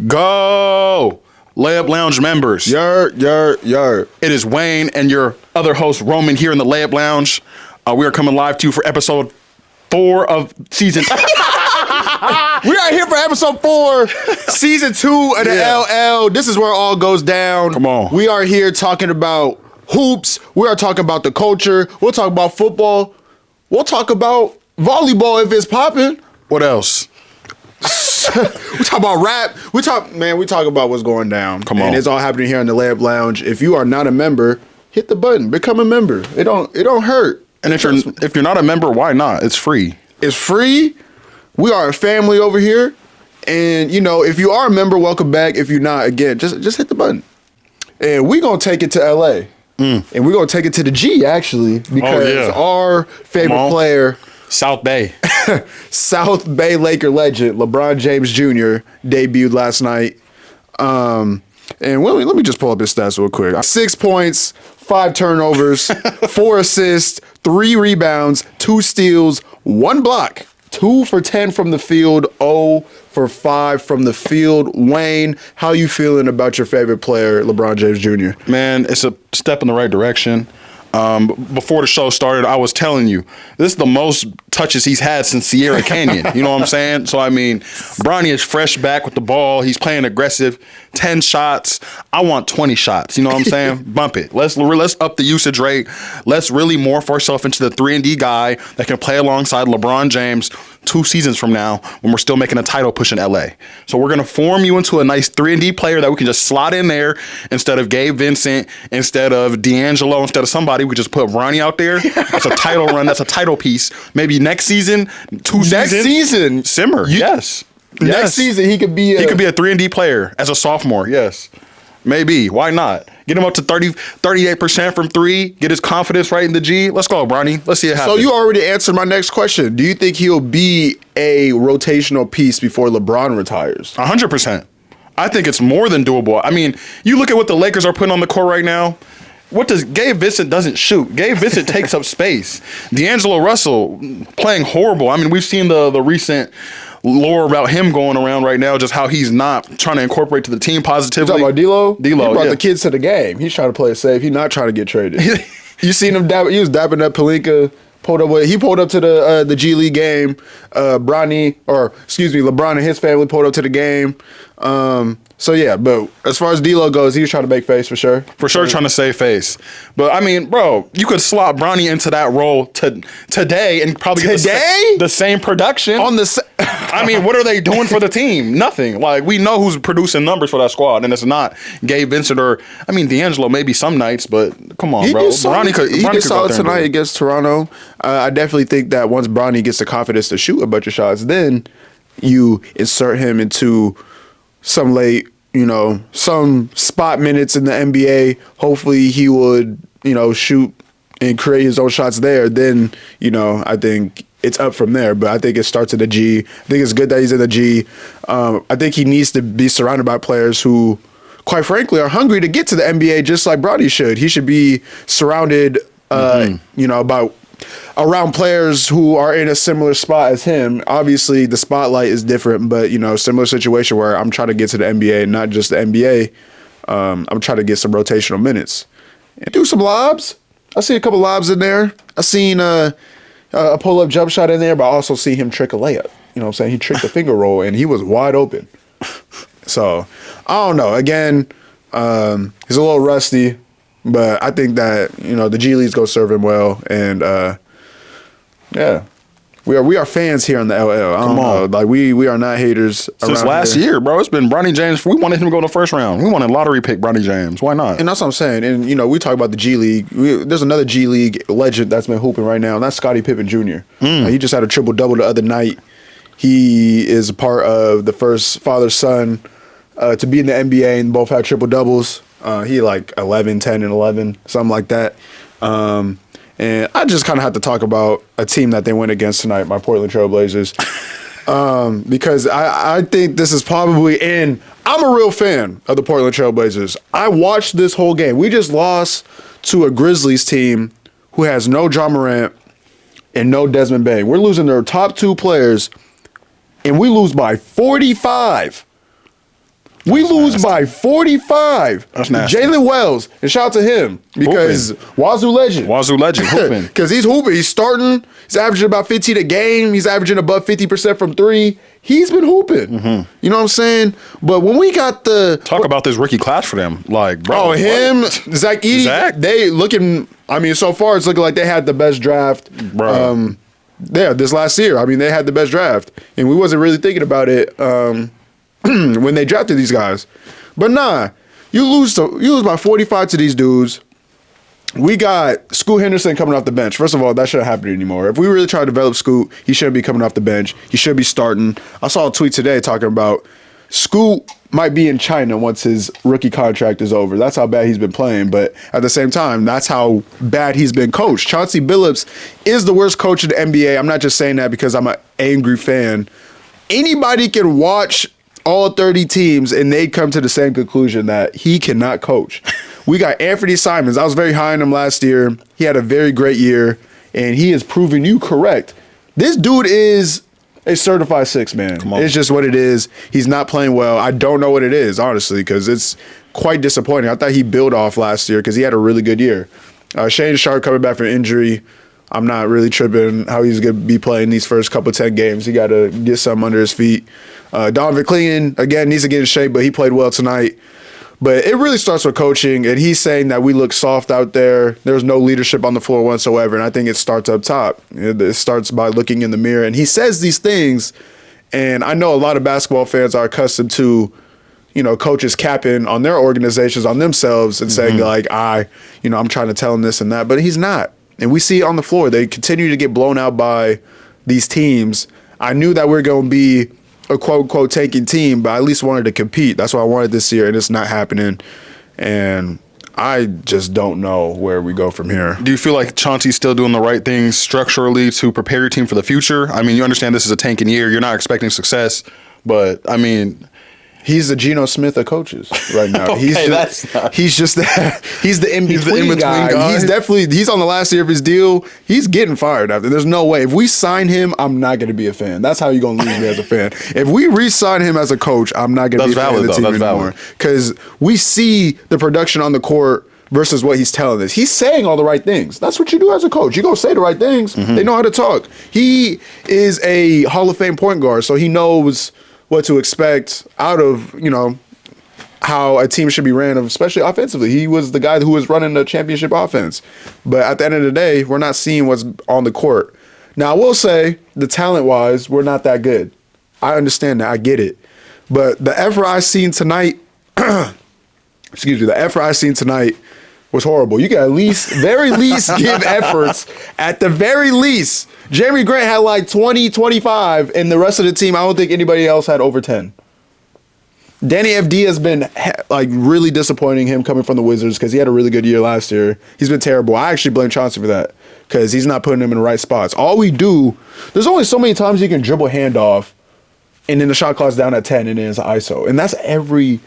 Go! Layup Lounge members. Yer. It is Wayne and your other host, Roman, here in the Layup Lounge. We are coming live to you for episode 4 of season. We are here for episode 4, season 2 of the LL. This is where it all goes down. Come on. We are here talking about hoops. We are talking about the culture. We'll talk about football. We'll talk about volleyball if it's popping. What else? We talk about rap. We talk about what's going down. Come on. And it's all happening here in the Layup Lounge. If you are not a member, hit the button. Become a member. It don't hurt. And if you're not a member, why not? It's free. It's free. We are a family over here. And, if you are a member, welcome back. If you're not, again, just hit the button. And we're going to take it to L.A. And we're going to take it to the G, actually, because our favorite player, South Bay. South Bay Laker legend, LeBron James Jr., debuted last night. And let me just pull up his stats real quick. 6 points, 5 turnovers, 4 assists, 3 rebounds, 2 steals, 1 block. 2 for 10 from the field, 0 for 5 from the field. Wayne, how you feeling about your favorite player, LeBron James Jr.? Man, it's a step in the right direction. Before the show started, I was telling you, this is the most touches he's had since Sierra Canyon. You know what I'm saying? So, Bronny is fresh back with the ball. He's playing aggressive. 10 shots. I want 20 shots. You know what I'm saying? Bump it. Let's up the usage rate. Let's really morph ourselves into the 3-and-D guy that can play alongside LeBron James 2 seasons from now when we're still making a title push in LA. So we're going to form you into a nice 3-and-D player that we can just slot in there instead of Gabe Vincent, instead of D'Angelo, instead of somebody. We just put Bronny out there. That's a title run. That's a title piece. Maybe next season, Next season, simmer. Yes. Next season, he could be a 3-and-D player as a sophomore. Yes. Maybe. Why not? Get him up to 38% from 3. Get his confidence right in the G. Let's go, Bronny. Let's see it happen. So you already answered my next question. Do you think he'll be a rotational piece before LeBron retires? 100%. I think it's more than doable. You look at what the Lakers are putting on the court right now. Gabe Vincent doesn't shoot. Gabe Vincent takes up space. D'Angelo Russell playing horrible. We've seen the recent lore about him going around right now, just how he's not trying to incorporate to the team positively. You talking about D'Lo? D'Lo, he brought the kids to the game. He's trying to play it safe. He's not trying to get traded. You seen him he was dapping up Pelinka. He pulled up to the G League game. LeBron and his family pulled up to the game. But as far as D'Lo goes, he was trying to make face for sure. For sure, trying to save face. But bro, you could slot Bronny into that role today and probably get the same production. What are they doing for the team? Nothing. We know who's producing numbers for that squad, and it's not Gabe Vincent or D'Angelo. Maybe some nights, but come on, bro. Bronny did solid tonight against Toronto. I definitely think that once Bronny gets the confidence to shoot a bunch of shots, then you insert him into some some spot minutes in the NBA. Hopefully he would, shoot and create his own shots there. Then, I think it's up from there. But I think it starts at the G. I think it's good that he's in the G. I think he needs to be surrounded by players who, quite frankly, are hungry to get to the NBA just like Bronny should. He should be surrounded, around players who are in a similar spot as him. Obviously, the spotlight is different, but, similar situation where I'm trying to get to the NBA, and not just the NBA. I'm trying to get some rotational minutes. And do some lobs. I see a couple lobs in there. I seen a pull-up jump shot in there, but I also see him trick a layup. You know what I'm saying? He tricked a finger roll, and he was wide open. So, I don't know. Again, he's a little rusty. But I think that, the G League's going to serve him well. And, we are fans here on the LL. Come on. We are not haters. Since last year, bro, it's been Bronny James. We wanted him to go in the first round. We wanted lottery pick Bronny James. Why not? And that's what I'm saying. And, we talk about the G League. There's another G League legend that's been hooping right now, and that's Scottie Pippen Jr. He just had a triple-double the other night. He is a part of the first father-son to be in the NBA, and both had triple-doubles. He 11, 10, and 11, something like that. And I just kind of have to talk about a team that they went against tonight, my Portland Trail Blazers. Because I think this is probably I'm a real fan of the Portland Trail Blazers. I watched this whole game. We just lost to a Grizzlies team who has no Ja Morant and no Desmond Bane. We're losing their top 2 players, and we lose by 45. We lose by 45. That's nasty. Jalen Wells, and shout out to him because Wazoo legend. Hooping. Because he's hooping. He's starting. He's averaging about 15 a game. He's averaging above 50% from three. He's been hooping. Mm-hmm. You know what I'm saying? But when we got Talk about this rookie class for them. Like, bro. Oh, him, Zach Edey. They looking, I mean, so far it's looking like they had the best draft. Bro. This last year. I mean, they had the best draft. And we wasn't really thinking about it when they drafted these guys. But nah, you lose by 45 to these dudes. We got Scoot Henderson coming off the bench. First of all, that shouldn't happen anymore. If we really try to develop Scoot, he shouldn't be coming off the bench. He should be starting. I saw a tweet today talking about Scoot might be in China once his rookie contract is over. That's how bad he's been playing. But at the same time, that's how bad he's been coached. Chauncey Billups is the worst coach in the NBA. I'm not just saying that because I'm an angry fan. Anybody can watch all 30 teams and they'd come to the same conclusion that he cannot coach. We got Anthony Simons. I was very high on him last year. He had a very great year, and he has proven you correct. This dude is a certified six man. It's just what it is. He's not playing well. I don't know what it is, honestly, because it's quite disappointing. I thought he built off last year because he had a really good year. Shane Sharp coming back from injury. I'm not really tripping how he's going to be playing these first couple 10 games. He got to get something under his feet. Donovan Clean, again, needs to get in shape, but he played well tonight. But it really starts with coaching, and he's saying that we look soft out there. There's no leadership on the floor whatsoever, and I think it starts up top. It starts by looking in the mirror, and he says these things, and I know a lot of basketball fans are accustomed to, coaches capping on their organizations, on themselves, and saying, like, I'm trying to tell him this and that, but he's not. And we see it on the floor. They continue to get blown out by these teams. I knew that we were going to be a quote-unquote tanking team, but I at least wanted to compete. That's what I wanted this year, and it's not happening. And I just don't know where we go from here. Do you feel like Chauncey's still doing the right things structurally to prepare your team for the future? I mean, you understand this is a tanking year. You're not expecting success, but, I mean... He's the Geno Smith of coaches right now. Okay, he's the in-between guy. He's on the last year of his deal. He's getting fired after. There's no way. If we sign him, I'm not going to be a fan. That's how you're going to lose me as a fan. If we re-sign him as a coach, I'm not going to be a fan of the team anymore. Because we see the production on the court versus what he's telling us. He's saying all the right things. That's what you do as a coach. You go say the right things. They know how to talk. He is a Hall of Fame point guard, so he knows what to expect out of, how a team should be ran, especially offensively. He was the guy who was running the championship offense. But at the end of the day, we're not seeing what's on the court. Now, I will say, the talent-wise, we're not that good. I understand that. I get it. But the effort I seen tonight, was horrible. You can very least give efforts. At the very least, Jeremy Grant had like 20, 25, and the rest of the team, I don't think anybody else had over 10. Danny FD has been like really disappointing, him coming from the Wizards, because he had a really good year last year. He's been terrible. I actually blame Chauncey for that, because he's not putting him in the right spots. All we do, there's only so many times you can dribble handoff, and then the shot clock's down at 10, and then it's ISO. And that's every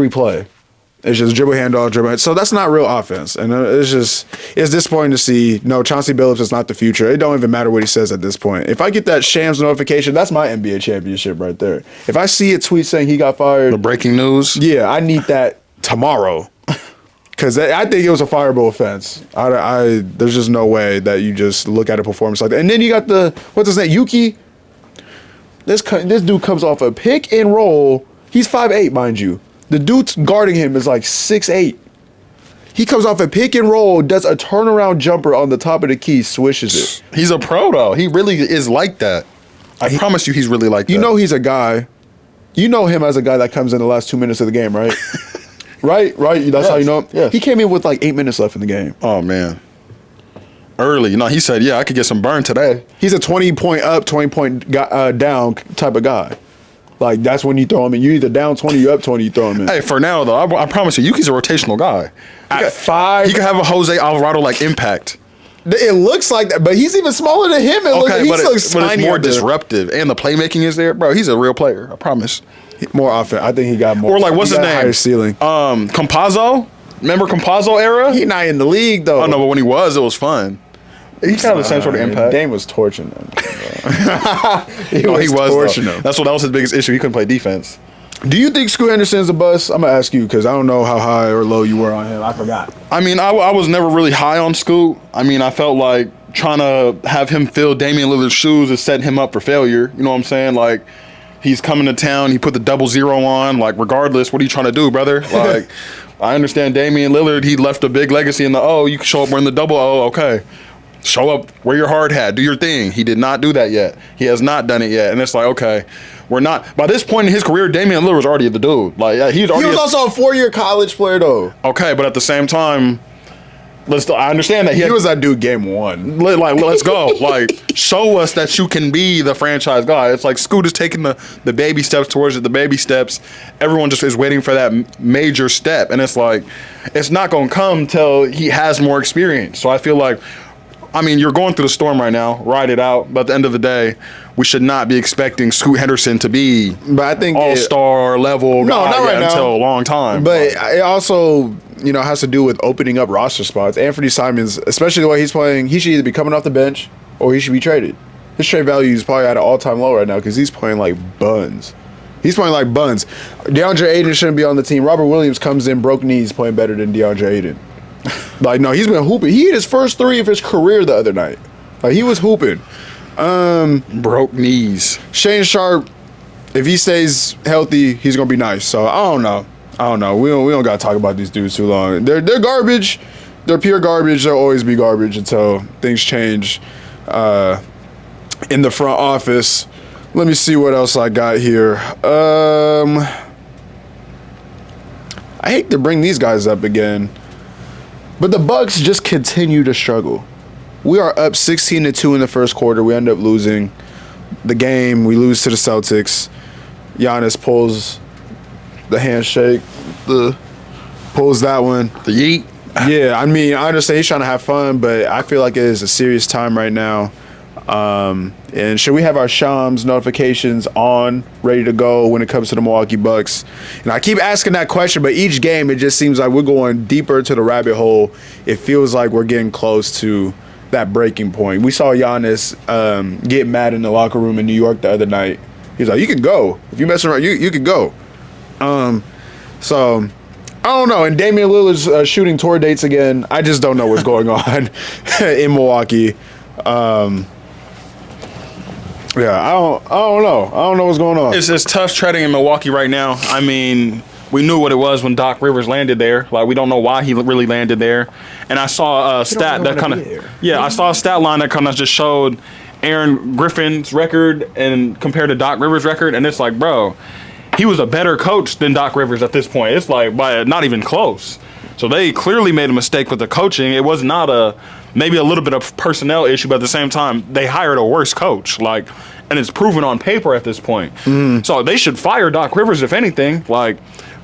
play. It's just dribble, handoff, dribble. So that's not real offense. And it's disappointing to see. No, Chauncey Billups is not the future. It don't even matter what he says at this point. If I get that Shams notification, that's my NBA championship right there. If I see a tweet saying he got fired. The breaking news? Yeah, I need that tomorrow. Because I think it was a fireable offense. There's just no way that you just look at a performance like that. And then you got what's his name, Yuki? This dude comes off a pick and roll. He's 5'8", mind you. The dude guarding him is like 6'8". He comes off a pick and roll, does a turnaround jumper on the top of the key, swishes it. He's a pro, though. He really is like that. I promise you he's really like that. You know he's a guy. You know him as a guy that comes in the last 2 minutes of the game, right? Right? That's how you know him? Yeah. He came in with like 8 minutes left in the game. Oh, man. Early. He said, I could get some burn today. He's a 20-point up, 20-point down type of guy. Like, that's when you throw him in. You either down 20, you up 20, you throw him in. Hey, for now, though, I promise you, Yuki's a rotational guy. At 5. He could have a Jose Alvarado-like impact. It looks like that, but he's even smaller than him. But it's more disruptive. And the playmaking is there. Bro, he's a real player. I promise. More offense. I think he got more. Or like, what's his name? Higher ceiling. Compazzo? Remember Compazzo era? He not in the league, though. Oh, no, but when he was, it was fun. He kind of the same sort of impact. Dame was torching him. He was torching him. That was his biggest issue. He couldn't play defense. Do you think Scoot Henderson's a bust? I'm gonna ask you because I don't know how high or low you were on him. I forgot. I mean, I was never really high on Scoot. I mean, I felt like trying to have him fill Damian Lillard's shoes is setting him up for failure. You know what I'm saying? Like, he's coming to town. He put the 00 on. Like, regardless, what are you trying to do, brother? Like, I understand Damian Lillard. He left a big legacy in the O. You can show up wearing the 00. Okay. Show up, wear your hard hat, do your thing. He did not do that yet. He has not done it yet. And it's like, okay, we're not. By this point in his career, Damian Lillard was already the dude. Like, he was also a 4-year college player, though. Okay, but at the same time, I understand that he was that dude game one. Like, let's go. Like, show us that you can be the franchise guy. It's like Scoot is taking the baby steps towards it, the baby steps. Everyone just is waiting for that major step. And it's like, it's not going to come till he has more experience. So I feel like, I mean, you're going through the storm right now. Ride it out. But at the end of the day, we should not be expecting Scoot Henderson to be all-star level guy until a long time. But it also, has to do with opening up roster spots. Anthony Simons, especially the way he's playing, he should either be coming off the bench or he should be traded. His trade value is probably at an all-time low right now because he's playing like buns. DeAndre Ayton shouldn't be on the team. Robert Williams comes in, broke knees, playing better than DeAndre Ayton. Like, no, he's been hooping. He hit his first 3 of his career the other night. Like, he was hooping. Broke knees. Shane Sharp, if he stays healthy, he's gonna be nice. So I don't know. We don't gotta talk about these dudes too long. They're garbage. They're pure garbage. They'll always be garbage until things change in the front office. Let me see what else I got here. I hate to bring these guys up again. But the Bucks just continue to struggle. We are up 16-2 in the first quarter. We end up losing the game. We lose to the Celtics. Giannis pulls the handshake. Pulls that one. The yeet. Yeah, I mean, I understand he's trying to have fun, but I feel like it is a serious time right now. And should we have our Shams notifications on, ready to go when it comes to the Milwaukee Bucks? And I keep asking that question, but each game it just seems like we're going deeper into the rabbit hole. It feels like we're getting close to that breaking point. We saw Giannis get mad in the locker room in New York the other night. He's like, "You can go if you mess around. You can go." So I don't know. And Damian Lillard's shooting tour dates again. I just don't know what's going on in Milwaukee. Yeah, I don't know. I don't know what's going on. It's tough treading in Milwaukee right now. I mean, we knew what it was when Doc Rivers landed there. Like, we don't know why he really landed there. And I saw a stat that kind of, I saw a stat line that kind of just showed Aaron Griffin's record and compared to Doc Rivers' record, and it's like, bro, he was a better coach than Doc Rivers at this point. It's like not even close. So they clearly made a mistake with the coaching. It was not maybe a little bit of personnel issue, but at the same time, they hired a worse coach. Like, and it's proven on paper at this point. So they should fire Doc Rivers, if anything. Like,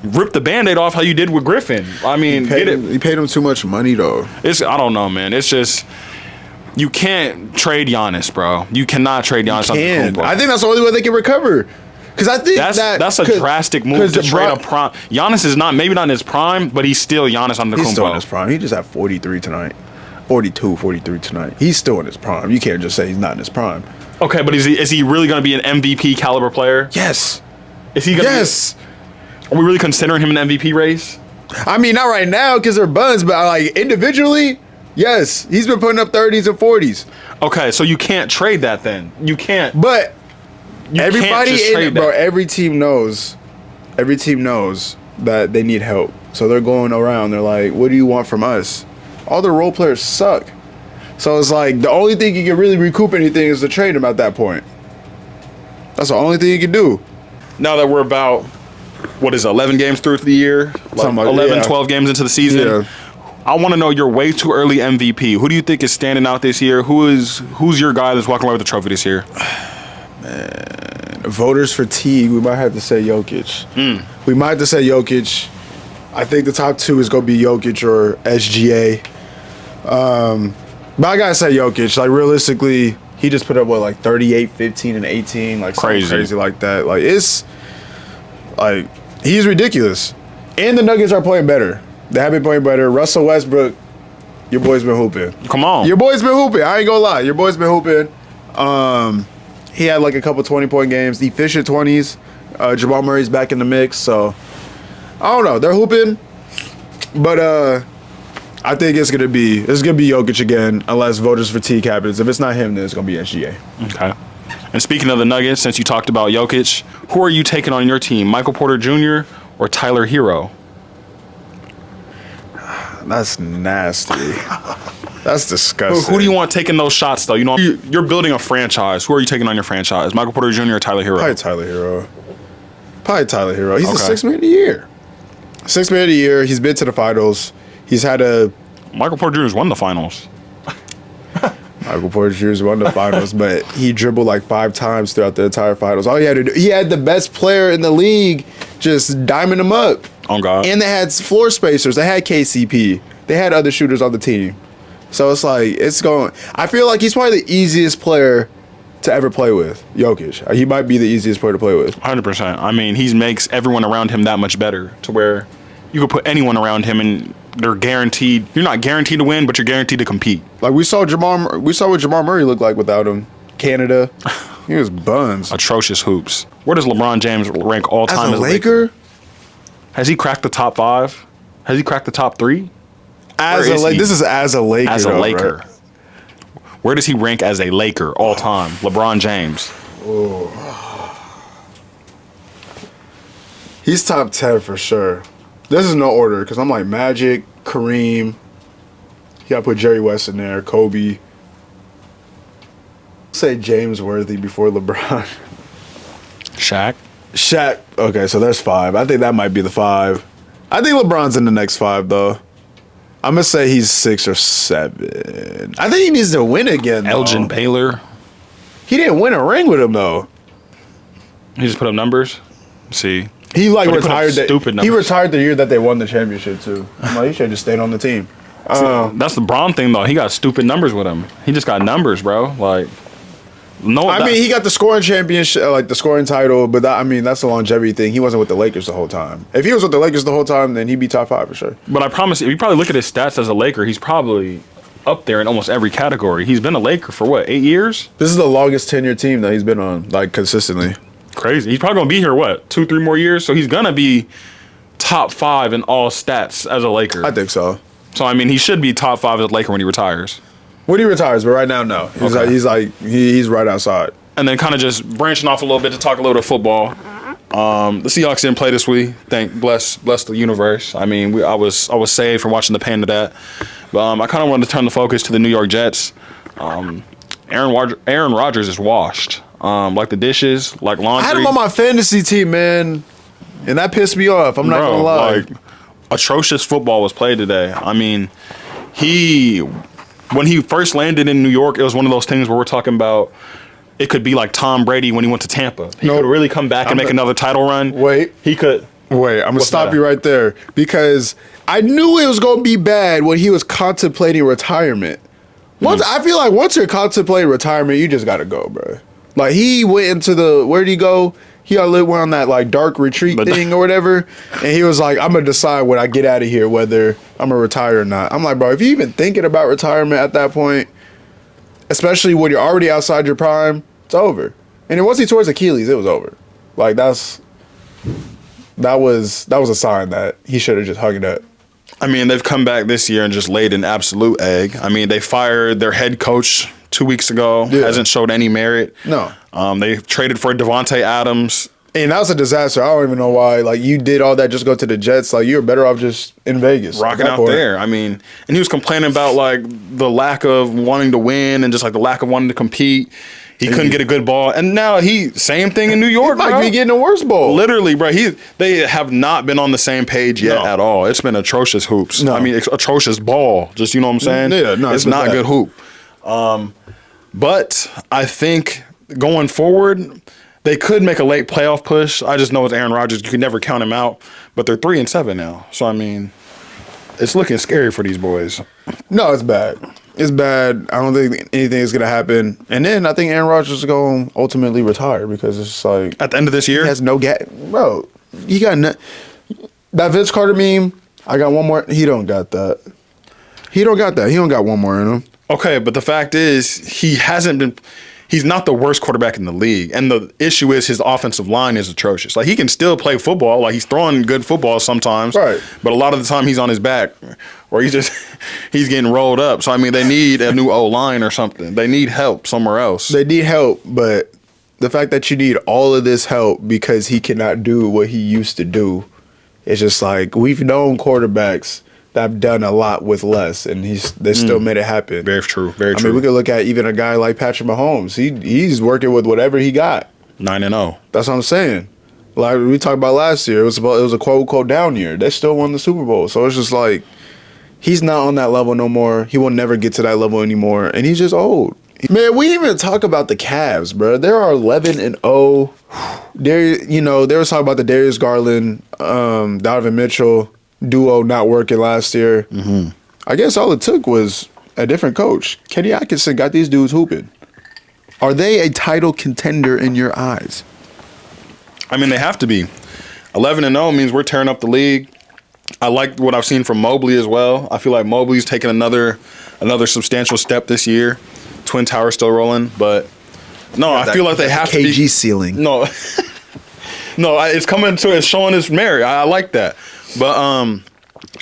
rip the Band-Aid off how you did with Griffin. I mean, he paid him too much money, though. I don't know, man. It's just, you can't trade Giannis, bro. You cannot trade Giannis. I think that's the only way they can recover. Because I think that's a drastic move to trade a prime. Giannis is maybe not in his prime, but he's still Giannis Antetokounmpo. He's still in his prime. He just had 43 tonight. 43 tonight. He's still in his prime. You can't just say he's not in his prime. Okay, but is he really going to be an MVP caliber player? Yes. Is he? Yes. Are we really considering him an MVP race? I mean, not right now because they're buns, but like individually, yes. He's been putting up 30s and 40s. Okay, so you can't trade that then. You can't. But every team knows that they need help. So they're going around. They're like, what do you want from us? All the role players suck. So it's like the only thing you can really recoup anything is to trade him at that point. That's the only thing you can do. Now that we're about, 11 games through the year? Like 11, 12 games into the season? Yeah. I want to know your way too early MVP. Who do you think is standing out this year? Who's your guy that's walking away with the trophy this year? Man, voters fatigue. We might have to say Jokic. We might have to say Jokic. I think the top 2 is going to be Jokic or SGA. But I got to say Jokic. Like, realistically, he just put up, 38, 15, and 18? Like, crazy like that. Like, it's, like, he's ridiculous. And the Nuggets are playing better. They have been playing better. Russell Westbrook, your boy's been hooping. Come on. Your boy's been hooping. I ain't going to lie. Your boy's been hooping. He had, a couple 20-point games. Efficient 20s. Jamal Murray's back in the mix, so I don't know. They're hooping, but I think it's gonna be Jokic again, unless voters fatigue happens. If it's not him, then it's gonna be SGA. Okay. And speaking of the Nuggets, since you talked about Jokic, who are you taking on your team, Michael Porter Jr. or Tyler Hero? That's nasty. That's disgusting. Who do you want taking those shots, though? You know, you're building a franchise. Who are you taking on your franchise, Michael Porter Jr. or Tyler Hero? Probably Tyler Hero. He's the Okay. sixth man of the year. Sixth man of the year. He's been to the finals. He's had a Michael Porter Jr.'s won the finals. Michael Porter Jr.'s won the finals, but he dribbled like 5 times throughout the entire finals. All he had to do, he had the best player in the league just diming him up. Oh, God. And they had floor spacers. They had KCP. They had other shooters on the team. So it's like, I feel like he's probably the easiest player to ever play with, Jokic. He might be the easiest player to play with. 100%. I mean, he makes everyone around him that much better to where you could put anyone around him and they're guaranteed. You're not guaranteed to win, but you're guaranteed to compete. Like we saw what Jamal Murray looked like without him. Canada, he was buns. Atrocious hoops. Where does LeBron James rank all time As a Laker? Has he cracked the top 5? Has he cracked the top 3? This is as a Laker. As a though, Laker. right? Where does he rank as a Laker all time? LeBron James. He's top 10 for sure. This is no order because I'm like Magic, Kareem. You gotta put Jerry West in there, Kobe. Say James Worthy before LeBron. Shaq. Okay, so there's 5. I think that might be the 5. I think LeBron's in the next 5 though. I'm gonna say he's 6 or 7. I think he needs to win again. Though. Elgin Baylor. He didn't win a ring with him though. He just put up numbers. See. He But he put up retired. stupid He numbers. retired the year that they won the championship too. I'm like, he should have just stayed on the team. That's the Braun thing though. He got stupid numbers with him. He just got numbers, bro. Like no. I mean, he got the scoring championship, like the scoring title, but that's the longevity thing. He wasn't with the Lakers the whole time. If he was with the Lakers the whole time, then he'd be top 5 for sure. But I promise, if you probably look at his stats as a Laker, he's probably up there in almost every category. He's been a Laker for what, 8 years? This is the longest tenure team that he's been on, like consistently. Crazy. He's probably gonna be here what, 2-3 more years? So he's gonna be top 5 in all stats as a Laker. I think so. So I mean, he should be top 5 as a Laker when he retires. When he retires, but right now, no. He's right outside. And then kind of just branching off a little bit to talk a little bit of football. The Seahawks didn't play this week. Bless the universe. I mean, I was saved from watching the pain of that. But I kind of wanted to turn the focus to the New York Jets. Aaron Rodgers is washed. Like the dishes, like laundry. I had him on my fantasy team, man, and that pissed me off. I'm not gonna lie. Like, atrocious football was played today. I mean, when he first landed in New York, it was one of those things where we're talking about. It could be like Tom Brady when he went to Tampa. He could really come back and make another title run. He could. Wait, I'm gonna stop you right there because I knew it was gonna be bad when he was contemplating retirement. I feel like once you're contemplating retirement, you just gotta go, bro. Like he went into where did he go? He went on that like dark retreat thing or whatever, and he was like, "I'm gonna decide when I get out of here whether I'm gonna retire or not." I'm like, bro, if you even thinking about retirement at that point, especially when you're already outside your prime, it's over. And then once he tore his Achilles, it was over. Like that was a sign that he should have just hung it up. I mean, they've come back this year and just laid an absolute egg. I mean, they fired their head coach 2 weeks ago. Yeah. Hasn't showed any merit. No. They traded for Devontae Adams. And that was a disaster. I don't even know why. Like, you did all that just go to the Jets. Like, you were better off just in Vegas. Rocking out there. I mean, and he was complaining about, like, the lack of wanting to win and just, like, the lack of wanting to compete. He couldn't get a good ball. And now same thing in New York, he might be getting a worse ball. Literally, bro. They have not been on the same page yet at all. It's been atrocious hoops. No. I mean, atrocious ball. Just, you know what I'm saying? Yeah, no. It's not good hoop. But I think going forward, they could make a late playoff push. I just know it's Aaron Rodgers. You can never count him out. But they're 3-7 now. So, I mean, it's looking scary for these boys. No, it's bad. It's bad. I don't think anything is going to happen. And then I think Aaron Rodgers is going to ultimately retire because it's like... At the end of this year? He has no gap. Bro, he got... That Vince Carter meme, I got one more. He don't got that. He don't got one more in him. Okay, but the fact is, he hasn't been... he's not the worst quarterback in the league. And the issue is his offensive line is atrocious. Like, he can still play football. Like, he's throwing good football sometimes. Right. But a lot of the time he's on his back or he's getting rolled up. So, I mean, they need a new O-line or something. They need help somewhere else. They need help, but the fact that you need all of this help because he cannot do what he used to do, it's just like, we've known quarterbacks that have done a lot with less, and they still made it happen. Very true. Very true. I mean, we could look at even a guy like Patrick Mahomes. He's working with whatever he got. 9-0. That's what I'm saying. Like we talked about last year, it was a quote unquote down year. They still won the Super Bowl, so it's just like he's not on that level no more. He will never get to that level anymore, and he's just old. Man, we didn't even talk about the Cavs, bro. They are 11-0. They were talking about the Darius Garland, Donovan Mitchell duo not working last year. Mm-hmm. I guess all it took was a different coach. Kenny Atkinson got these dudes hooping. Are they a title contender in your eyes? I mean, they have to be. 11-0 means we're tearing up the league. I like what I've seen from Mobley as well. I feel like Mobley's taken another substantial step this year. Twin Tower still rolling, but no, I feel like they have to be. KG ceiling. No, it's showing its merit. I like that, but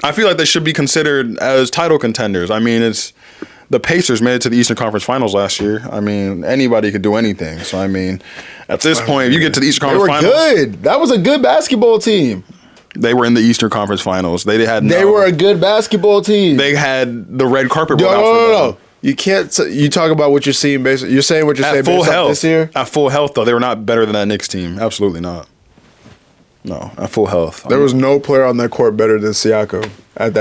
I feel like they should be considered as title contenders. I mean, it's the Pacers made it to the Eastern Conference Finals last year. I mean, anybody could do anything. So I mean, at this point, if you get to the Eastern Conference Finals, they were good. That was a good basketball team. They were in the Eastern Conference Finals. They were a good basketball team. They had the red carpet. No. You can't. You talk about what you're seeing. Basically, you're saying what you're saying. Full based health this year. At full health, though, they were not better than that Knicks team. Absolutely not. No, at full health. There was no player on that court better than Siakam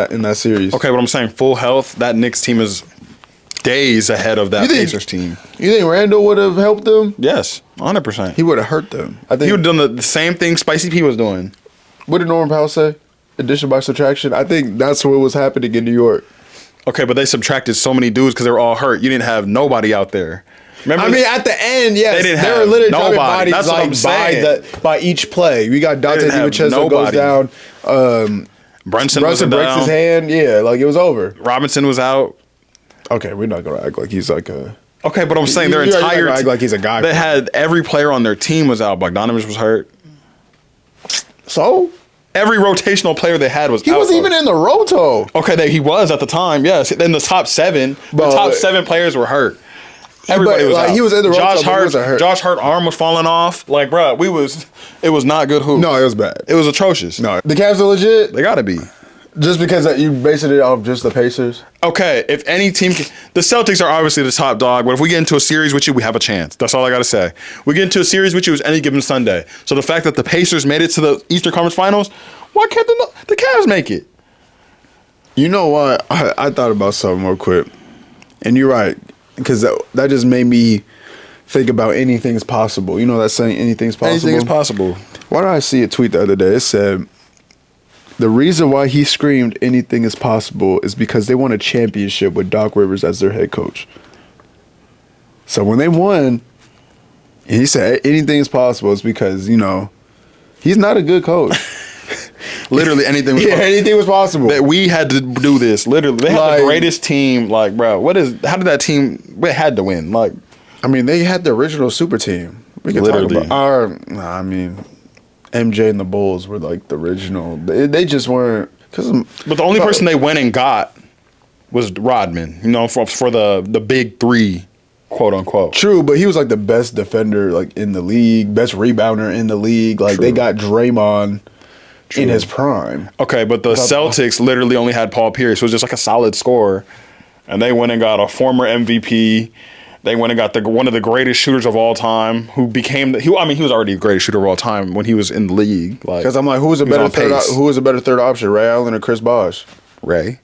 in that series. Okay, but I'm saying full health. That Knicks team is days ahead of that Pacers team. You think Randall would have helped them? Yes, 100%. He would have hurt them. I think he would have done the same thing Spicy P was doing. What did Norman Powell say? Addition by subtraction. I think that's what was happening in New York. Okay, but they subtracted so many dudes because they were all hurt. You didn't have nobody out there. Remember? I mean, at the end, yes, they were literally dropping bodies. That's what I'm saying. By each play. We got Dante DiVincenzo goes down. Brunson breaks his hand. Yeah, like it was over. Robinson was out. Okay, we're not gonna act like he's like a. Okay, but I'm saying their entire act like he's a guy. They had every player on their team was out. Bogdanovich was hurt. So. Every rotational player they had was out. He wasn't even in the roto. Okay, he was at the time, yes. In the top 7, the top 7 players were hurt. Everybody was out. He was in the roto. Josh Hart arm was falling off. Like, bro, it was not good hoop. No, it was bad. It was atrocious. No, the Cavs are legit. They got to be. Just because you basing it off just the Pacers? Okay, if any team the Celtics are obviously the top dog, but if we get into a series with you, we have a chance. That's all I got to say. We get into a series with you as any given Sunday. So the fact that the Pacers made it to the Eastern Conference Finals, why can't the Cavs make it? You know what? I thought about something real quick. And you're right, because that just made me think about anything's possible. You know that saying, anything's possible? Anything is possible. Why did I see a tweet the other day? It said, the reason why he screamed anything is possible is because they won a championship with Doc Rivers as their head coach. So when they won, and he said anything is possible, it's because, he's not a good coach. Literally anything was possible. Anything was possible. That we had to do this. Literally. They had the greatest team. Like, bro, how did that team, they had to win? Like, I mean, they had the original super team. We can literally. talk about MJ and the Bulls were like the original. They just weren't. But the only person they went and got was Rodman, for the big 3, quote unquote. True, but he was like the best defender like in the league, best rebounder in the league. Like They got Draymond in his prime. Okay, but the Celtics literally only had Paul Pierce, who was just like a solid scorer. And they went and got a former MVP. They went and got one of the greatest shooters of all time, who became he was already the greatest shooter of all time when he was in the league. Because I'm like, who was a better third option, Ray Allen or Chris Bosh? Ray.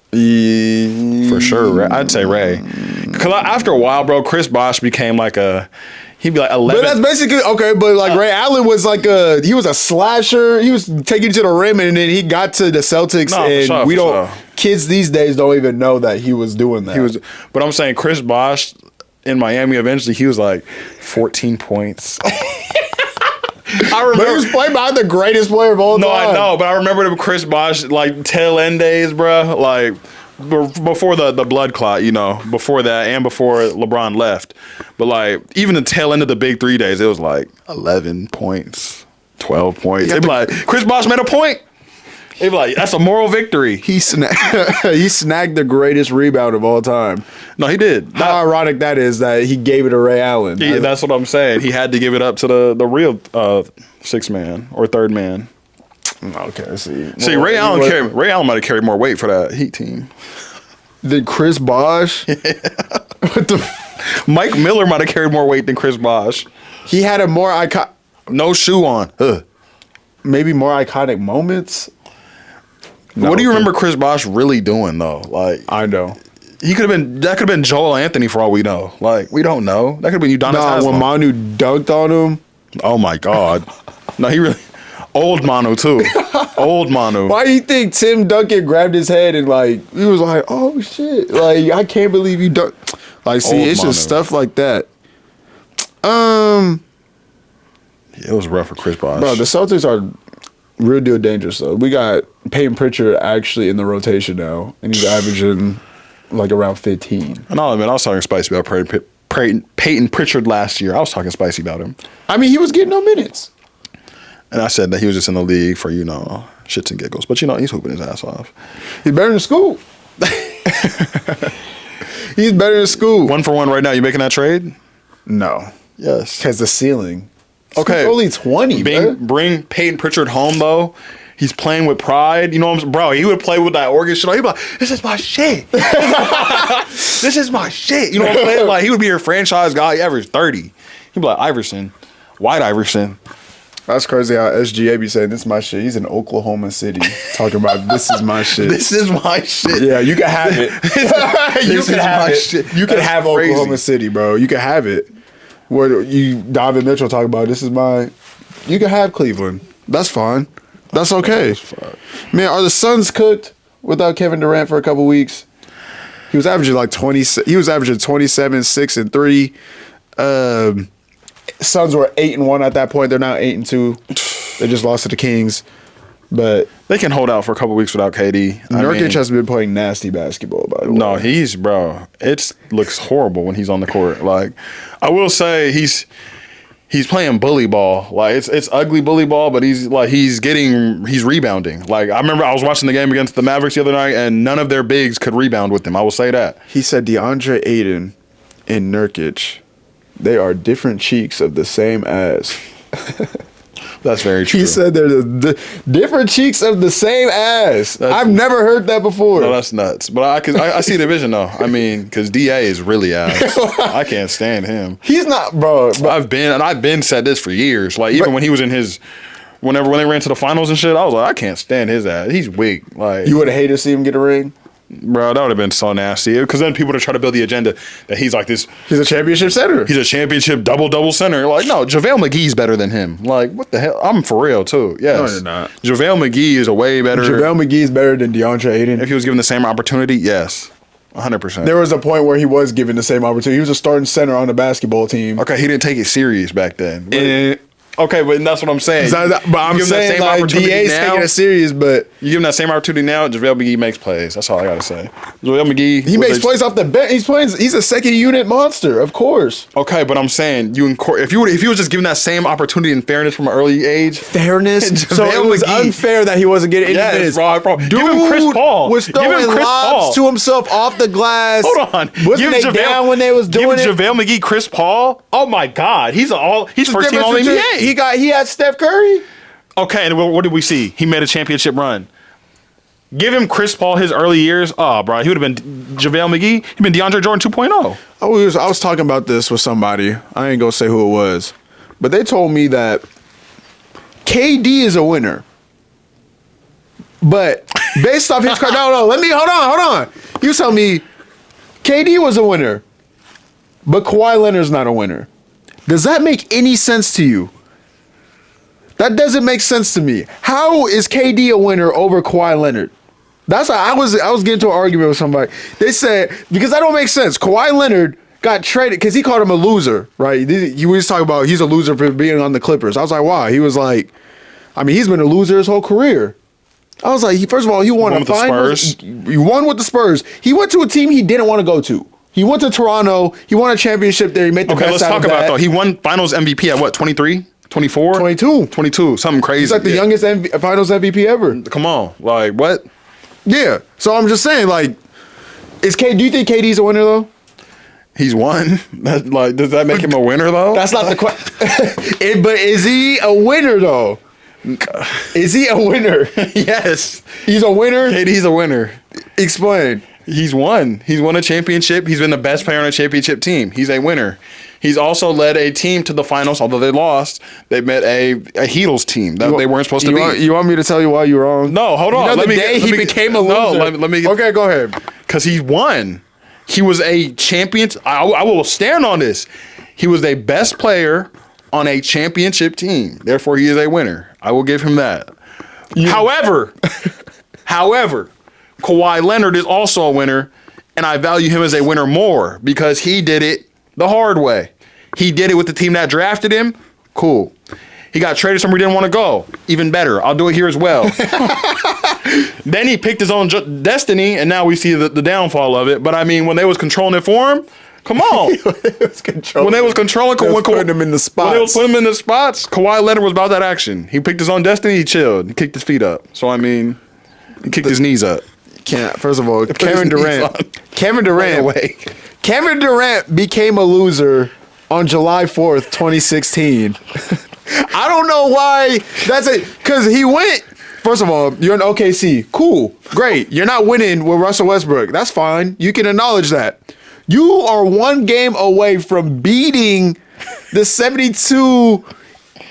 For sure, Ray. I'd say Ray. Because after a while, bro, Chris Bosh became like he'd be like 11. But that's basically okay. But like Ray Allen was like he was a slasher. He was taking you to the rim, and then he got to the Celtics, kids these days don't even know that he was doing that. But I'm saying Chris Bosh in Miami eventually he was like 14 points. I remember, but he was playing behind the greatest player of all time. No, I know, but I remember the Chris Bosh like tail end days, bro. Like before the blood clot, before that and before LeBron left. But like even the tail end of the big 3 days, it was like 11 points, 12 points. They'd be like, Chris Bosh made a point. They'd be like, that's a moral victory. He snagged the greatest rebound of all time. No, he did. How ironic that is that he gave it to Ray Allen. Yeah, that's what I'm saying. He had to give it up to the real sixth man or third man. Okay, see. Ray Allen might have carried more weight for that Heat team. Than Chris Bosh? What the Mike Miller might have carried more weight than Chris Bosh. He had a more iconic... No shoe on. Maybe more iconic moments? What do you remember Chris Bosh really doing though? Like I know. That could have been Joel Anthony for all we know. Like we don't know. That could have been Udonis Haslem. When Manu dunked on him. Oh my God. No, he really old Manu too. Old Manu. Why do you think Tim Duncan grabbed his head and like he was like, oh shit, like I can't believe you dunked. Like see, it's just stuff like that. It was rough for Chris Bosh. Bro, the Celtics are real deal dangerous though. We got Peyton Pritchard actually in the rotation now, and he's averaging like around 15. And all, man, I was talking spicy about Peyton Pritchard last year. I was talking spicy about him. I mean, he was getting no minutes. And I said that he was just in the league for, shits and giggles. But, he's hooping his ass off. He's better than school. He's better than school. 1 for 1 right now. You making that trade? No. Yes. Because the ceiling. Okay. He's only 20, Bring Peyton Pritchard home, though. He's playing with pride. You know what I'm saying? Bro, he would play with that organ shit. He'd be like, this is my shit. This is my shit. You know what I'm saying? Like, he would be your franchise guy. He averaged 30. He'd be like, Iverson. White Iverson. That's crazy how SGA be saying, this is my shit. He's in Oklahoma City talking about, this is my shit. This is my shit. Yeah, you can have it. You can have it. Shit. You can have crazy. Oklahoma City, bro. You can have it. Where Donovan Mitchell talk about, this is my... You can have Cleveland. That's fine. That's okay. Man, are the Suns cooked without Kevin Durant for a couple weeks? He was averaging like 20. He was averaging 27, 6 and 3. Suns were 8-1 at that point. They're now 8-2. They just lost to the Kings, but they can hold out for a couple weeks without KD. Nurkic has been playing nasty basketball. By the way, no, it looks horrible when he's on the court. Like, I will say he's playing bully ball. Like it's ugly bully ball, but he's rebounding. Like I remember I was watching the game against the Mavericks the other night, and none of their bigs could rebound with him. I will say that. He said DeAndre Ayton and Nurkic, they are different cheeks of the same ass. That's very true. He said they're the different cheeks of the same ass. I've never heard that before. No, that's nuts. But I see the vision though. I mean, because DA is really ass. I can't stand him. He's not, bro. I've been said this for years. Like even when he was in his, when they ran to the finals and shit, I was like, I can't stand his ass. He's weak. Like you would have hated to see him get a ring. Bro, that would have been so nasty. Because then people would try to build the agenda that he's like this. He's a championship center. He's a championship double center. Like, no, JaVale McGee's better than him. Like, what the hell? I'm for real, too. Yes. No, you're not. JaVale McGee is a way better. JaVale McGee's better than DeAndre Ayton. If he was given the same opportunity, yes. 100%. There was a point where he was given the same opportunity. He was a starting center on the basketball team. Okay, he didn't take it serious back then. Okay, but that's what I'm saying. But I'm saying like DA's taking it serious, but you give him that same opportunity now, JaVale McGee makes plays. That's all I gotta say. JaVale McGee, he makes plays off the bench. He's a second unit monster, of course. Okay, but I'm saying if he was just given that same opportunity and fairness from an early age, so it was unfair that he wasn't getting any minutes. Bro. Dude give him Chris Paul. Was throwing lobs to himself off the glass. Hold on, wasn't they down when they was doing it? Give JaVale McGee Chris Paul. Oh my God, he's first team All NBA. He had Steph Curry. Okay, and what did we see? He made a championship run. Give him Chris Paul his early years. Oh, bro, he would have been JaVale McGee. He'd been DeAndre Jordan 2.0. I was talking about this with somebody. I ain't gonna say who it was, but they told me that KD is a winner. But based off his hold on. You tell me KD was a winner, but Kawhi Leonard's not a winner. Does that make any sense to you? That doesn't make sense to me. How is KD a winner over Kawhi Leonard? That's why I was getting into an argument with somebody. They said, because that don't make sense. Kawhi Leonard got traded because he called him a loser, right? He was talking about he's a loser for being on the Clippers. I was like, wow. He was like, I mean, he's been a loser his whole career. I was like, first of all, he won Won a with the finals. Spurs. He won with the Spurs. He went to a team he didn't want to go to. He went to Toronto. He won a championship there. He made the Okay, best let's out talk of about that. though. He won Finals MVP at what? 23, 24, 22. 22, something crazy. He's like the youngest Finals MVP ever. Come on, like what? Yeah. So I'm just saying, like, do you think KD's a winner though? He's won. Like, does that make him a winner though? That's not the question. But is he a winner though? Is he a winner? Yes, He's a winner. KD's a winner. Explain. He's won. He's won a championship. He's been the best player on a championship team. He's a winner. He's also led a team to the finals, although they lost. They met a Heatles team that they weren't supposed to be. You want me to tell you why you're wrong? No, hold on. You know, Let the me day get- he let me- became a loser. No, let me. Okay, go ahead. Because he won. He was a champion. I will stand on this. He was the best player on a championship team. Therefore, he is a winner. I will give him that. However, Kawhi Leonard is also a winner, and I value him as a winner more because he did it the hard way. He did it with the team that drafted him. Cool. He got traded somewhere he didn't want to go. Even better. I'll do it here as well. Then he picked his own destiny, and now we see the downfall of it. But I mean, when they was controlling it for him, come on. When they was controlling, They was putting him in the spots. When they was putting him in the spots, Kawhi Leonard was about that action. He picked his own destiny. He chilled. He kicked his feet up. So I mean, he kicked his knees up. First of all, his Kevin knees Durant. on. Kevin Durant. Away. Kevin Durant became a loser on July 4th, 2016. I don't know why that's it. Because he went. First of all, you're in OKC. Cool. Great. You're not winning with Russell Westbrook. That's fine. You can acknowledge that. You are one game away from beating the 72,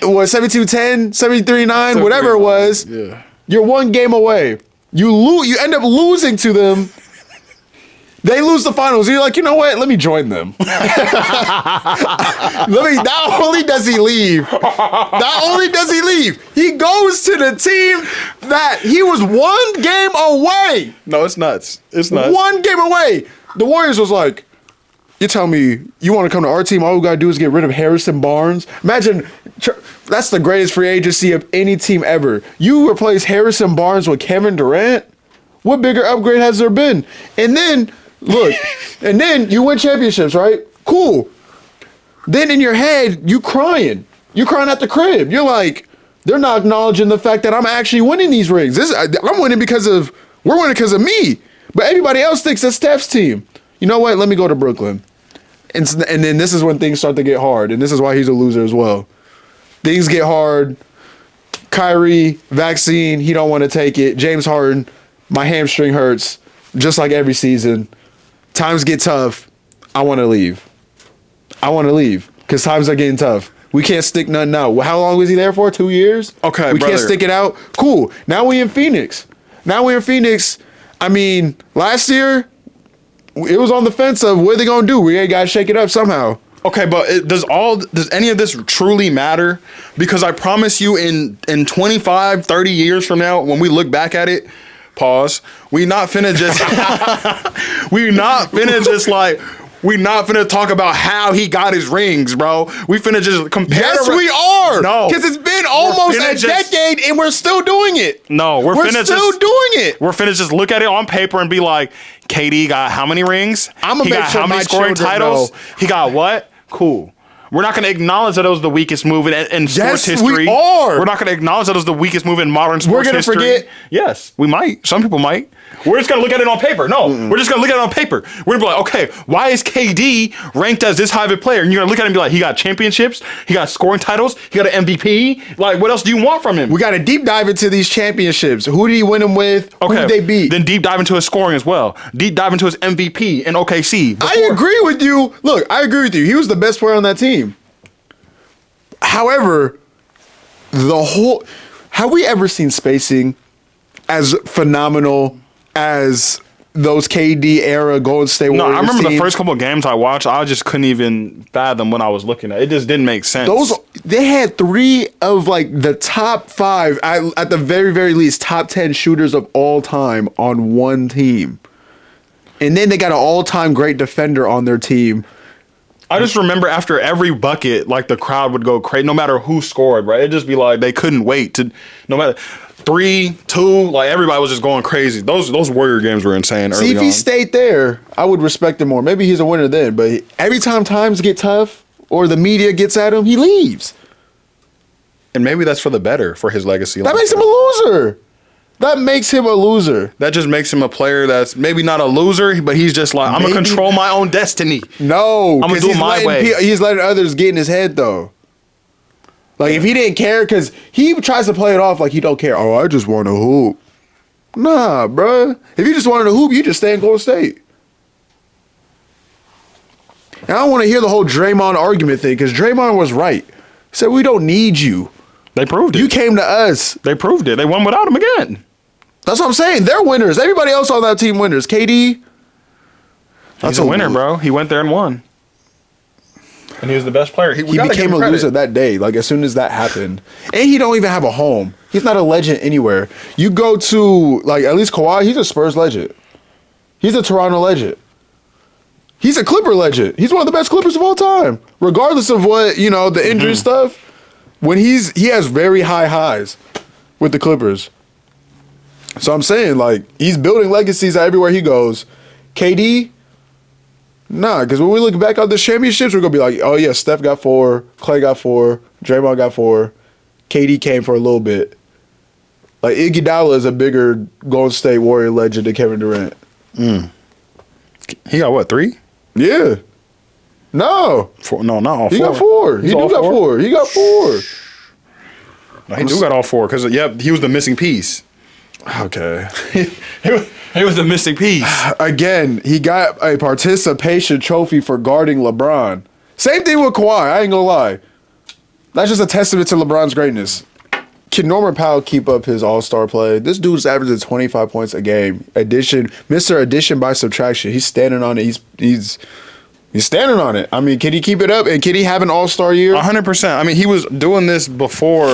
72-10, 73-9, whatever it was. Yeah. You're one game away. You end up losing to them. They lose the finals. You're like, you know what? Let me join them. Not only does he leave, he goes to the team that he was one game away. No, it's nuts. It's nuts. One game away. The Warriors was like, you tell me you want to come to our team, all we got to do is get rid of Harrison Barnes. Imagine, that's the greatest free agency of any team ever. You replace Harrison Barnes with Kevin Durant? What bigger upgrade has there been? And then, look, and then you win championships, right? Cool. Then in your head, you crying. You're crying at the crib. You're like, they're not acknowledging the fact that I'm actually winning these rings. We're winning because of me. But everybody else thinks it's Steph's team. You know what? Let me go to Brooklyn. And then this is when things start to get hard. And this is why he's a loser as well. Things get hard. Kyrie, vaccine, he don't want to take it. James Harden, my hamstring hurts. Just like every season. Times get tough. I want to leave. Because times are getting tough. We can't stick nothing out. How long was he there for? 2 years? Okay, We brother. can't stick it out? Cool. Now we in Phoenix. I mean, last year, it was on the fence of what they going to do. We got to shake it up somehow. Okay, but does any of this truly matter? Because I promise you in 25, 30 years from now, when we look back at it, pause, we not finna talk about how he got his rings, bro. We finna just compare. Yes, we are. No. Because it's been almost finna a just- decade and we're still doing it. No, we're finna still just doing it. We're finna just look at it on paper and be like, KD got how many rings? I'ma He make got sure how many my scoring children titles? know. He got what? Cool. We're not going to acknowledge that it was the weakest move in sports Yes, history. we are. We're not going to acknowledge that it was the weakest move in modern sports gonna history. forget? Yes, we might. Some people might. We're just going to look at it on paper. No, we're just going to look at it on paper. We're going to be like, okay, why is KD ranked as this high of a player? And you're going to look at him and be like, he got championships, he got scoring titles, he got an MVP. Like, what else do you want from him? We got to deep dive into these championships. Who did he win them with? Who did they beat? Then deep dive into his scoring as well. Deep dive into his MVP in OKC. I agree with you. Look, I agree with you. He was the best player on that team. However, have we ever seen spacing as phenomenal as those KD era Golden State Warriors No, I remember the teams? first couple of games I watched, I just couldn't even fathom what I was looking at. It just didn't make sense. They had 3 of like the top 5, at the very, very least, top 10 shooters of all time on one team. And then they got an all-time great defender on their team. I just remember after every bucket, like the crowd would go crazy, no matter who scored, right? It'd just be like they couldn't wait to, no matter 3, 2, like everybody was just going crazy. Those Warrior games were insane. See, if he stayed there, I would respect him more. Maybe he's a winner then, but every time times get tough or the media gets at him, he leaves. And maybe that's for the better for his legacy. That makes him a loser. That makes him a loser. That just makes him a player that's maybe not a loser, but he's just like, I'm going to control my own destiny. No. I'm going to do it my way. He's letting others get in his head, though. Like, if he didn't care, because he tries to play it off like he don't care. Oh, I just want to hoop. Nah, bruh. If you just wanted to hoop, you just stay in Golden State. And I don't want to hear the whole Draymond argument thing, because Draymond was right. He said, we don't need you. They proved it. You came to us. They proved it. They won without him again. That's what I'm saying. They're winners. Everybody else on that team winners. KD. He's a winner, bro. He went there and won. And he was the best player. He became a loser that day, like as soon as that happened. And he don't even have a home. He's not a legend anywhere. You go to, like, at least Kawhi, he's a Spurs legend. He's a Toronto legend. He's a Clipper legend. He's one of the best Clippers of all time. Regardless of what, the injury stuff, when he has very high highs with the Clippers. So I'm saying, like, he's building legacies everywhere he goes. KD, nah, because when we look back on the championships, we're going to be like, oh, yeah, Steph got 4, Clay got 4, Draymond got 4, KD came for a little bit. Like, Iguodala is a bigger Golden State Warrior legend than Kevin Durant. He got what, 3? Yeah. No. 4, no, not all 4. He got 4. He got 4. He got 4. No, he got all 4 because, he was the missing piece. Okay. He was the missing piece. Again, he got a participation trophy for guarding LeBron. Same thing with Kawhi. I ain't gonna lie. That's just a testament to LeBron's greatness. Can Norman Powell keep up his all-star play? This dude's averaging 25 points a game. Mr. Addition by subtraction. He's standing on it. He's standing on it. I mean, can he keep it up? And can he have an all-star year? 100%. I mean, he was doing this before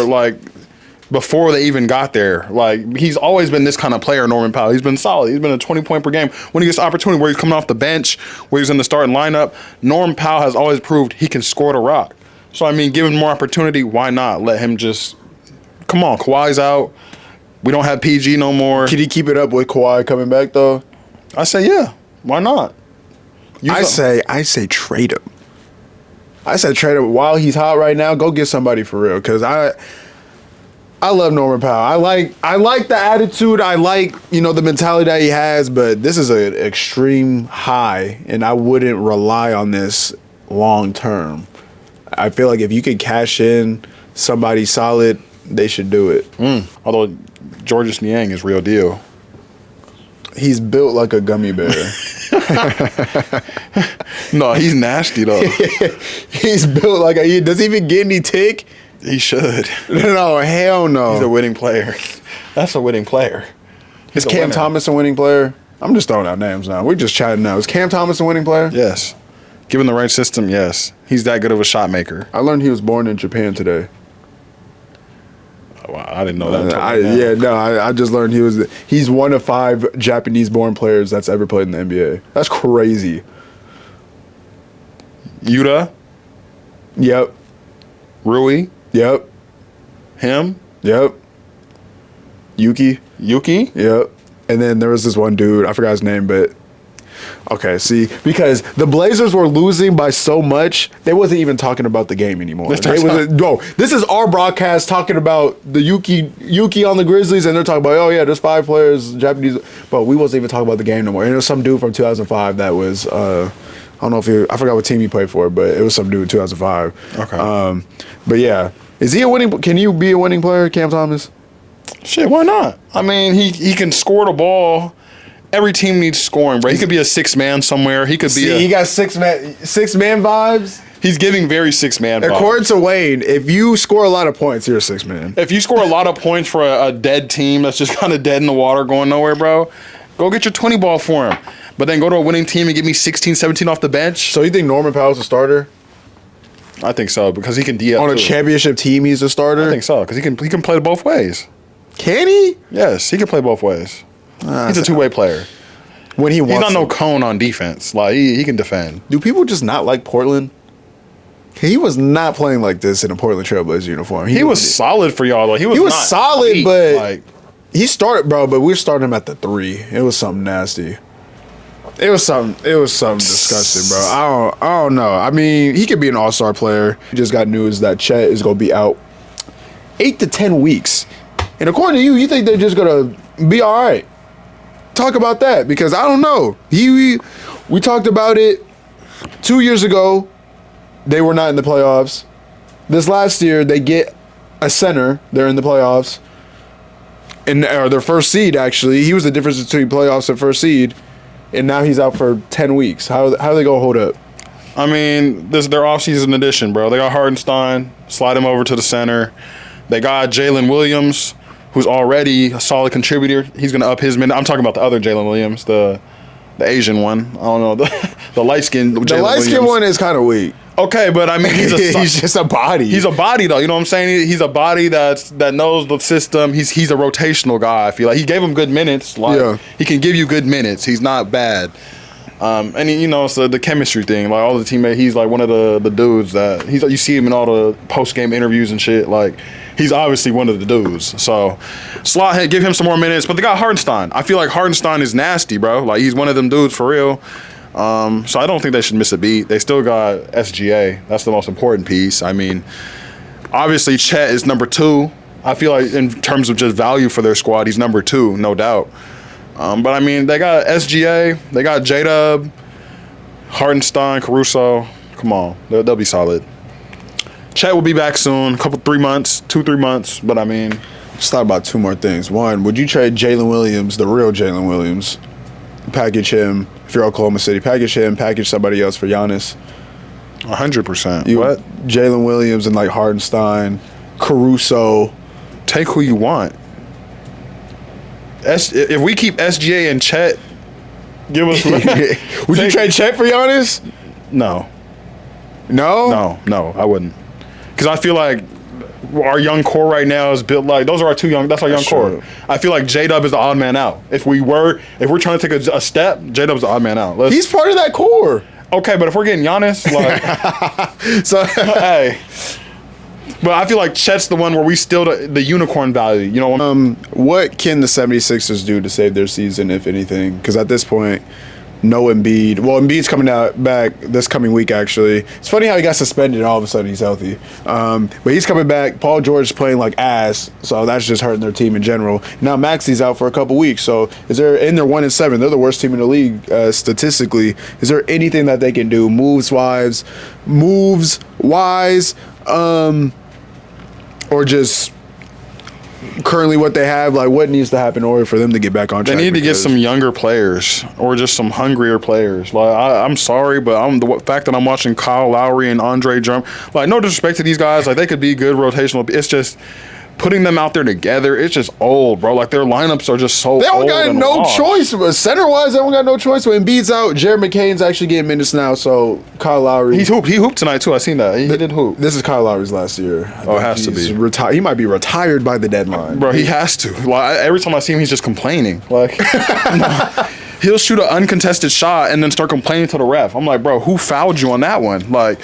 they even got there. Like, he's always been this kind of player, Norman Powell. He's been solid. He's been a 20 point per game. When he gets opportunity where he's coming off the bench, where he's in the starting lineup, Norman Powell has always proved he can score the rock. So, I mean, give him more opportunity. Why not? Let him just, come on, Kawhi's out. We don't have PG no more. Can he keep it up with Kawhi coming back, though? I say, yeah. Why not? I say trade him. I said trade him while he's hot right now. Go get somebody for real, because I love Norman Powell. I like the attitude. I like, the mentality that he has, but this is an extreme high, and I wouldn't rely on this long term. I feel like if you can cash in somebody solid, they should do it. Although Georges Niang is real deal. He's built like a gummy bear. No, he's nasty though. He's built like does he even get any tick? He should. No, hell no. He's a winning player. That's a winning player. Is Cam Thomas a winning player? I'm just throwing out names now. We're just chatting now. Is Cam Thomas a winning player? Yes. Given the right system, yes. He's that good of a shot maker. I learned he was born in Japan today. Wow, I didn't know that. I just learned he's one of 5 Japanese-born players that's ever played in the NBA. That's crazy. Yuta? Yep. Rui? Yep. Him? Yep. Yuki? Yep. And then there was this one dude, I forgot his name, but okay, see, because the Blazers were losing by so much, they wasn't even talking about the game anymore. This is our broadcast talking about the Yuki on the Grizzlies, and they're talking about, oh yeah, there's 5 players, Japanese, but we wasn't even talking about the game no more. And there was some dude from 2005 that was, I don't know if I forgot what team he played for, but it was some dude in 2005. Okay. But yeah, can you be a winning player, Cam Thomas? Shit, why not? I mean, he can score the ball. Every team needs scoring, bro. He could be a 6-man somewhere. He could be he got 6-man vibes. He's giving very 6-man vibes. According to Wayne, if you score a lot of points, you're a 6-man. If you score a lot of points for a dead team that's just kind of dead in the water going nowhere, bro, go get your 20 ball for him. But then go to a winning team and give me 16, 17 off the bench. So you think Norman Powell's a starter? I think so, because he can DF on a championship team, he's a starter? I think so, because he can play both ways. Can he? Yes, he can play both ways. He's a two-way player. When he's not no cone on defense. Like he can defend. Do people just not like Portland? He was not playing like this in a Portland Trailblazers uniform. He was solid for y'all though. He was was not solid, elite, but like he started, bro. But we were starting him at the 3. It was something nasty. It was something disgusting, bro. I don't know. I mean, he could be an all-star player. We just got news that Chet is gonna be out 8 to 10 weeks. And according to you think they're just gonna be all right? Talk about that, because I don't know. We talked about it 2 years ago. They were not in the playoffs. This last year, they get a center. They're in the playoffs. Or their first seed, actually. He was the difference between playoffs and first seed. And now he's out for 10 weeks. How are they going to hold up? I mean, this is their offseason addition, bro. They got Hardenstein, slide him over to the center. They got Jalen Williams, who's already a solid contributor. He's going to up his minute. I'm talking about the other Jalen Williams, the Asian one. I don't know, the light-skinned Jalen Williams. The light-skinned one is kind of weak. Okay, but I mean, he's just a body. He's a body, though. You know what I'm saying? He's a body that knows the system. He's a rotational guy. I feel like he gave him good minutes. Like, he can give you good minutes. He's not bad. And it's the chemistry thing. Like all the teammates, he's like one of the dudes that you see him in all the post game interviews and shit. Like he's obviously one of the dudes. So slot him, give him some more minutes. But they got Hardenstein. I feel like Hardenstein is nasty, bro. Like he's one of them dudes for real. So I don't think they should miss a beat. They still got SGA. That's the most important piece. I mean, obviously Chet is number 2. I feel like in terms of just value for their squad, he's number 2, no doubt. But I mean, they got SGA, they got J-Dub, Hardenstein, Caruso. Come on, they'll be solid. Chet will be back soon, 3 months. But I mean, just thought about 2 more things. One, would you trade Jalen Williams, the real Jalen Williams, package him if you're Oklahoma City, package somebody else for Giannis? 100%. What? Jalen Williams and like Hardenstein, Caruso. Take who you want. If we keep SGA and Chet, give us. Would you trade Chet for Giannis? No. No? No, I wouldn't. Because I feel like our young core right now is built like those are our 2 young. That's our young core. I feel like J-Dub is the odd man out. If we're trying to take a step, J-Dub's the odd man out. He's part of that core. Okay, but if we're getting Giannis, like, so hey. But I feel like Chet's the one where we still the unicorn value. You know, what can the 76ers do to save their season, if anything? Because at this point, no Embiid. Well, Embiid's coming back this coming week, actually. It's funny how he got suspended and all of a sudden he's healthy. But he's coming back. Paul George is playing like ass, so that's just hurting their team in general. Now Maxi's out for a couple weeks, so they're 1-7. They're the worst team in the league statistically. Is there anything that they can do moves-wise, or just currently what they have, like what needs to happen in order for them to get back on track? They need to get some younger players or just some hungrier players. Like I'm sorry, but the fact that I'm watching Kyle Lowry and Andre Drummond, like no disrespect to these guys, like they could be good rotational. It's just putting them out there together, it's just old, bro. Like their lineups are just so old. They don't got no choice. Center-wise, they don't got no choice. When Embiid's out, Jared McCain's actually getting minutes now, so Kyle Lowry. He hooped tonight too. I seen that. He did hoop. This is Kyle Lowry's last year. Oh, it has to be. He might be retired by the deadline. Bro, he has to. Like every time I see him, he's just complaining. Like he'll shoot an uncontested shot and then start complaining to the ref. I'm like, bro, who fouled you on that one? Like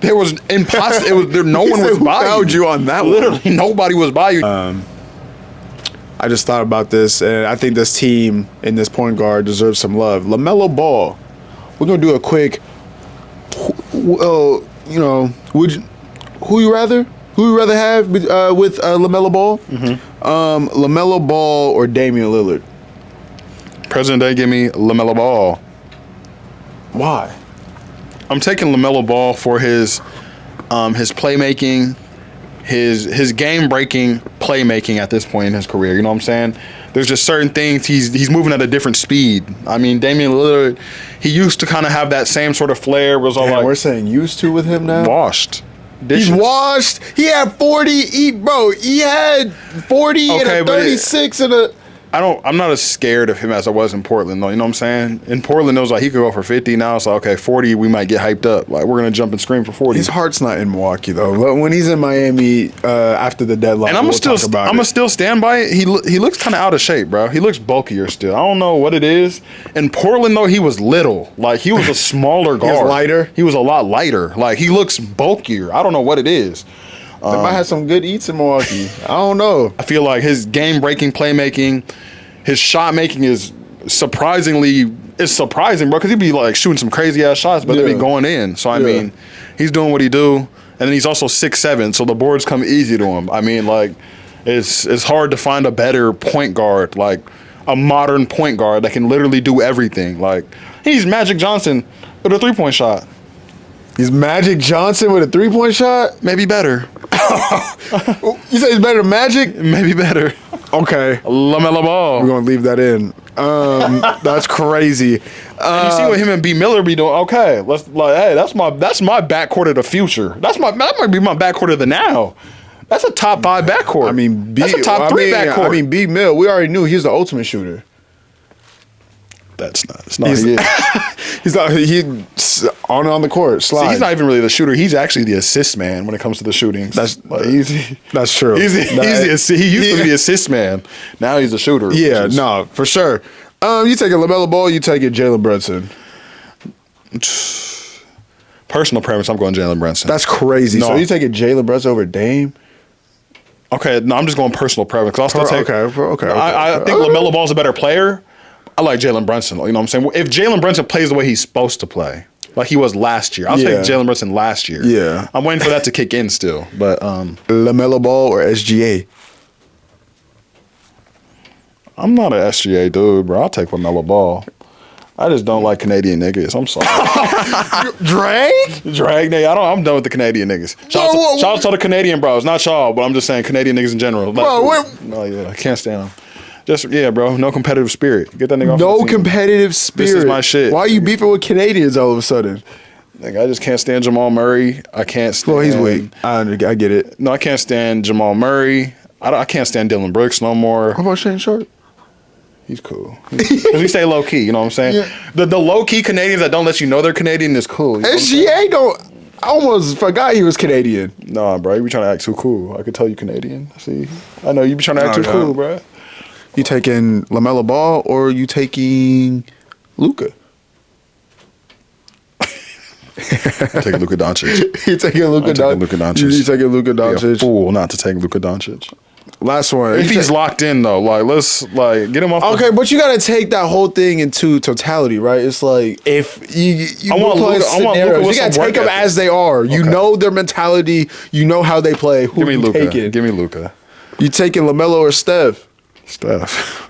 there was impossible. No one was by you. Who fouled you on that one? Literally nobody was by you. I just thought about this, and I think this team and this point guard deserves some love. LaMelo Ball. We're gonna do a quick. Who you rather have with LaMelo Ball? LaMelo Ball or Damian Lillard? Present day, give me LaMelo Ball. Why? I'm taking LaMelo Ball for his playmaking, his game-breaking playmaking at this point in his career. You know what I'm saying? There's just certain things he's moving at a different speed. I mean, Damian Lillard, he used to kind of have that same sort of flair. Was all like we're saying used to with him now. Washed. Dishes. He's washed. He had 40. He had 40 and a 36 and a. I'm not as scared of him as I was in Portland, though. You know what I'm saying? In Portland, it was like he could go for 50. Now it's like, okay, 40, we might get hyped up. Like, we're going to jump and scream for 40. His heart's not in Milwaukee, though. But when he's in Miami after the deadline, And I'm going to still stand by it. He looks kind of out of shape, bro. He looks bulkier still. I don't know what it is. In Portland, though, he was little. Like, he was a smaller guard. He was lighter? He was a lot lighter. Like, he looks bulkier. I don't know what it is. They might have some good eats in Milwaukee. I don't know. I feel like his game-breaking playmaking, his shot making is surprising, bro. Because he'd be like shooting some crazy ass shots, but they'd be going in. So I mean, he's doing what he do, and then he's also 6'7", so the boards come easy to him. I mean, like, it's hard to find a better point guard, like a modern point guard that can literally do everything. Like, he's Magic Johnson with a 3-point shot. He's Magic Johnson with a 3-point shot? Maybe better. You say he's better than Magic? Maybe better. Okay. LaMelo Ball. We're going to leave that in. That's crazy. You see what him and B. Miller be doing? Okay, hey, that's my backcourt of the future. That might be my backcourt of the now. That's a top 5 backcourt. I mean, that's a top 3 backcourt. I mean, B. Mill, we already knew he's the ultimate shooter. It's not. He's not. He's on the court. Slide. See, he's not even really the shooter. He's actually the assist man when it comes to the shooting. That's easy. That's true. He used to be the assist man. Now he's a shooter. Yeah, no, for sure. You take a LaMelo Ball. You take a Jalen Brunson. Personal preference. I'm going Jalen Brunson. That's crazy. No. So you take a Jalen Brunson over Dame? Okay, no, I'm just going personal preference. 'Cause I'll still take. Okay. I think LaMelo Ball's a better player. I like Jalen Brunson. You know what I'm saying? If Jalen Brunson plays the way he's supposed to play, like he was last year, I'll take Jalen Brunson last year. Yeah. I'm waiting for that to kick in still. But LaMelo Ball or SGA? I'm not an SGA dude, bro. I'll take LaMelo Ball. I just don't like Canadian niggas. I'm sorry. Drag nigga. I'm done with the Canadian niggas. Shout out to the Canadian bros. Not y'all, but I'm just saying Canadian niggas in general. I can't stand them. Bro. No competitive spirit. Get that nigga off No the team. competitive spirit. This is my shit. Why are you beefing with Canadians all of a sudden? Nigga, I just can't stand Jamal Murray. I can't stand. Well, he's weak. I get it. No, I can't stand Jamal Murray. I can't stand Dylan Brooks no more. How about Shane Sharp? He's cool. Because we stay low key, you know what I'm saying? Yeah. The low key Canadians that don't let you know they're Canadian is cool. You know SGA don't. I almost forgot he was Canadian. Nah, bro, you be trying to act too cool. I could tell you Canadian. See, I know you be trying to act too cool, bro. You taking LaMelo Ball or you taking Luka? Take Luka Doncic. You taking Luka Doncic? You taking Luka Doncic? Be a fool not to take Luka Doncic. Last one. If he's locked in though, let's get him off. Okay, but you gotta take that whole thing into totality, right? It's like if you want Luka, you gotta take them as they are. You know their mentality. You know how they play. Who Give me Luka. taking? Give me Luka. You taking LaMelo or Steph? Steph.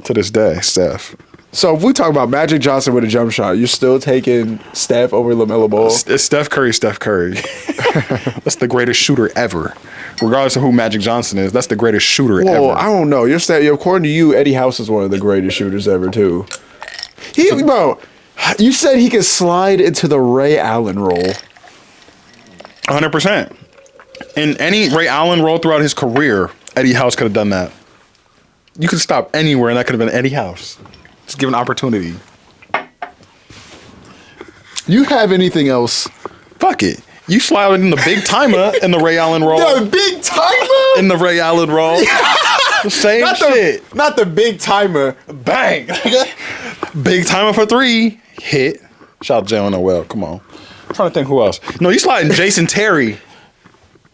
To this day, Steph. So if we talk about Magic Johnson with a jump shot, you're still taking Steph over LaMelo Ball? It's Steph Curry. That's the greatest shooter ever. Regardless of who Magic Johnson is, that's the greatest shooter ever. Well, I don't know. According to you, Eddie House is one of the greatest shooters ever, too. Bro, you said he could slide into the Ray Allen role. 100%. In any Ray Allen role throughout his career, Eddie House could have done that. You could stop anywhere, and that could have been Eddie House. Just give an opportunity. You have anything else? Fuck it. You slide in the big timer in the Ray Allen role. The big timer? In the Ray Allen role. The same shit. Not the big timer. Bang. Big timer for 3. Hit. Shout out to Jalen Noel. Come on. I'm trying to think who else. No, you sliding Jason Terry.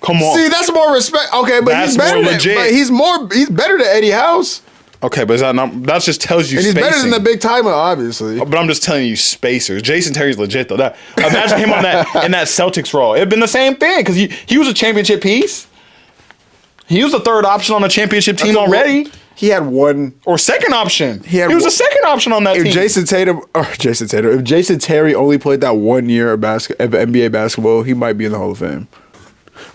Come on. See, that's more respect. Okay, but that's he's better more legit. He's better than Eddie House. Okay, but that just tells you and he's spacing. better than the big timer, obviously. But I'm just telling you spacers. Jason Terry's legit though. Imagine him in that Celtics role. It'd been the same thing because he was a championship piece. He was the third option on a championship team already. He had one or second option. He was a second option on that team. If Jason Terry only played that 1 year of NBA basketball, he might be in the Hall of Fame.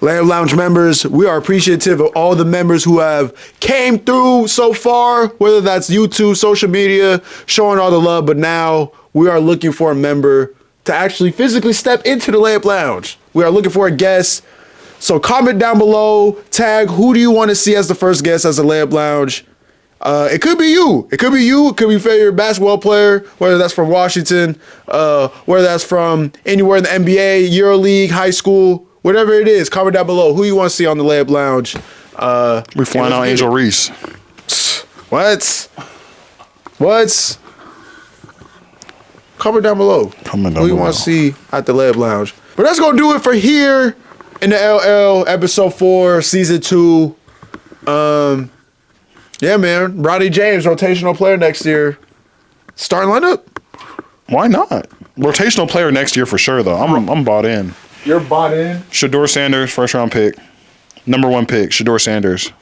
Layup Lounge members, we are appreciative of all the members who have came through so far, whether that's YouTube, social media, showing all the love, but now we are looking for a member to actually physically step into the Layup Lounge. We are looking for a guest. So comment down below, tag who do you want to see as the first guest as a Layup Lounge, It could be you. It could be you. It could be your favorite basketball player, whether that's from Washington, whether that's from anywhere in the NBA, EuroLeague, high school, whatever it is. Comment down below who you want to see on the Layup Lounge. We flying out Angel Reese. What? Comment down below. Comment down who you below. want to see at the Layup Lounge. But that's gonna do it for here in the LL episode 4, season 2. Yeah, man. Bronny James, rotational player next year. Starting lineup? Why not? Rotational player next year for sure, though. I'm bought in. You're bought in? Shador Sanders, first round pick. Number 1 pick, Shador Sanders.